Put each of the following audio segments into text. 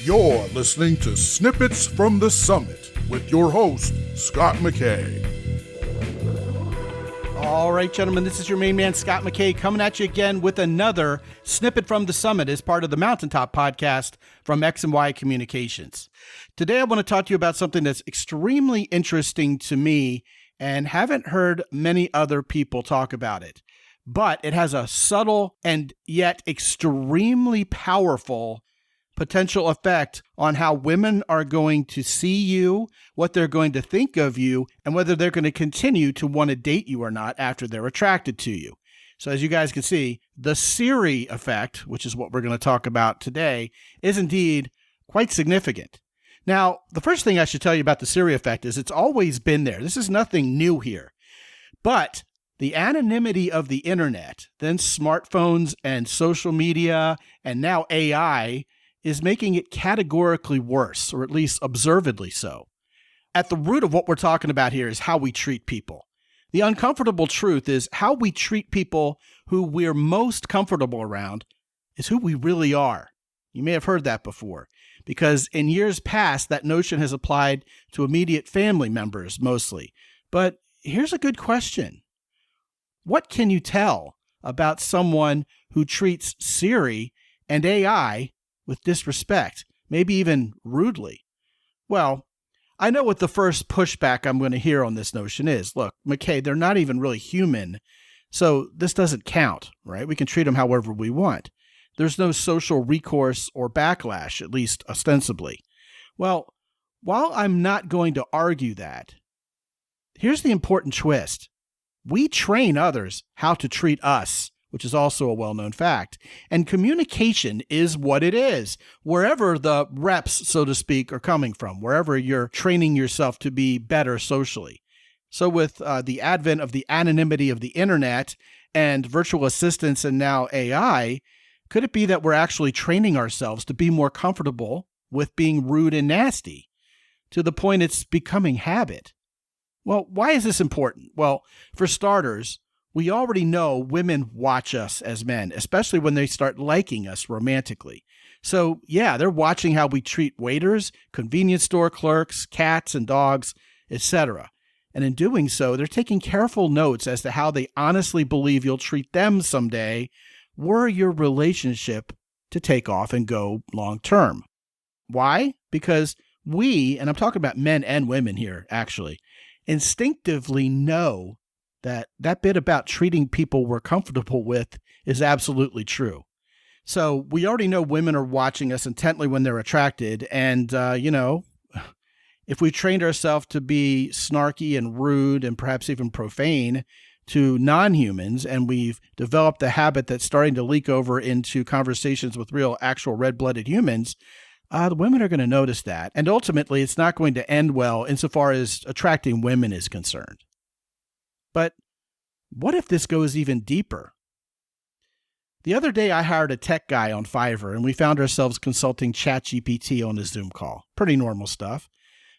You're listening to Snippets from the Summit with your host, Scott McKay. All right, gentlemen, this is your main man, Scott McKay, coming at you again with another Snippet from the Summit as part of the Mountaintop podcast from X&Y Communications. Today, I want to talk to you about something that's extremely interesting to me and haven't heard many other people talk about it. But it has a subtle and yet extremely powerful potential effect on how women are going to see you, what they're going to think of you, and whether they're going to continue to want to date you or not after they're attracted to you. So as you guys can see, the Siri effect, which is what we're going to talk about today, is indeed quite significant. Now, the first thing I should tell you about the Siri effect is it's always been there. This is nothing new here. But the anonymity of the internet, then smartphones and social media, and now AI, is making it categorically worse, or at least observedly so. At the root of what we're talking about here is how we treat people. The uncomfortable truth is how we treat people who we're most comfortable around is who we really are. You may have heard that before, because in years past, that notion has applied to immediate family members mostly. But here's a good question. What can you tell about someone who treats Siri and AI with disrespect, maybe even rudely? Well, I know what the first pushback I'm going to hear on this notion is. Look, McKay, they're not even really human, so this doesn't count, right? We can treat them however we want. There's no social recourse or backlash, at least ostensibly. Well, while I'm not going to argue that, here's the important twist. We train others how to treat us, which is also a well-known fact. And communication is what it is, wherever the reps, so to speak, are coming from, wherever you're training yourself to be better socially. So with the advent of the anonymity of the internet and virtual assistants and now AI, could it be that we're actually training ourselves to be more comfortable with being rude and nasty to the point it's becoming habit? Well, why is this important? Well, for starters, we already know women watch us as men, especially when they start liking us romantically. So yeah, they're watching how we treat waiters, convenience store clerks, cats and dogs, etc. And in doing so, they're taking careful notes as to how they honestly believe you'll treat them someday were your relationship to take off and go long term. Why? Because we, and I'm talking about men and women here, actually, instinctively know that bit about treating people we're comfortable with is absolutely true. So we already know women are watching us intently when they're attracted. And, if we trained ourselves to be snarky and rude and perhaps even profane to non-humans, and we've developed the habit that's starting to leak over into conversations with real, actual red-blooded humans, the women are going to notice that. And ultimately, it's not going to end well insofar as attracting women is concerned. But what if this goes even deeper? The other day, I hired a tech guy on Fiverr, and we found ourselves consulting ChatGPT on a Zoom call. Pretty normal stuff.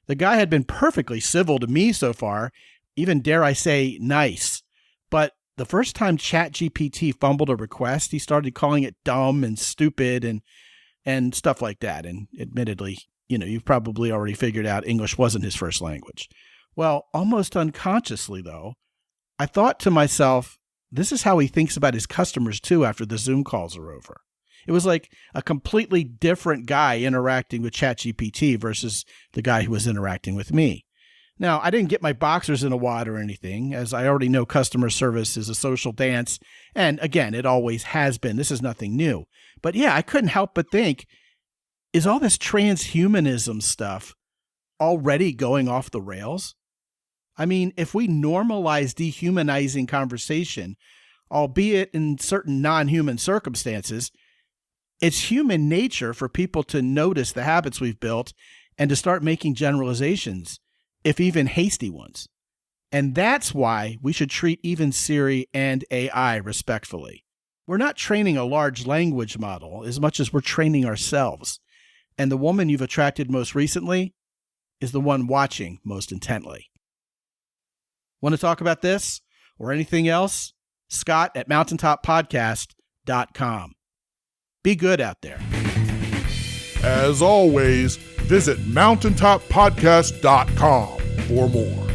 The guy had been perfectly civil to me so far, even dare I say nice. But the first time ChatGPT fumbled a request, he started calling it dumb and stupid and stuff like that. And admittedly, you've probably already figured out English wasn't his first language. Well, almost unconsciously, though, I thought to myself, this is how he thinks about his customers, too, after the Zoom calls are over. It was like a completely different guy interacting with ChatGPT versus the guy who was interacting with me. Now, I didn't get my boxers in a wad or anything, as I already know customer service is a social dance. And again, it always has been. This is nothing new. But yeah, I couldn't help but think, is all this transhumanism stuff already going off the rails? I mean, if we normalize dehumanizing conversation, albeit in certain non-human circumstances, it's human nature for people to notice the habits we've built and to start making generalizations, if even hasty ones. And that's why we should treat even Siri and AI respectfully. We're not training a large language model as much as we're training ourselves. And the woman you've attracted most recently is the one watching most intently. Want to talk about this or anything else? Scott at mountaintoppodcast.com. Be good out there. As always, visit mountaintoppodcast.com for more.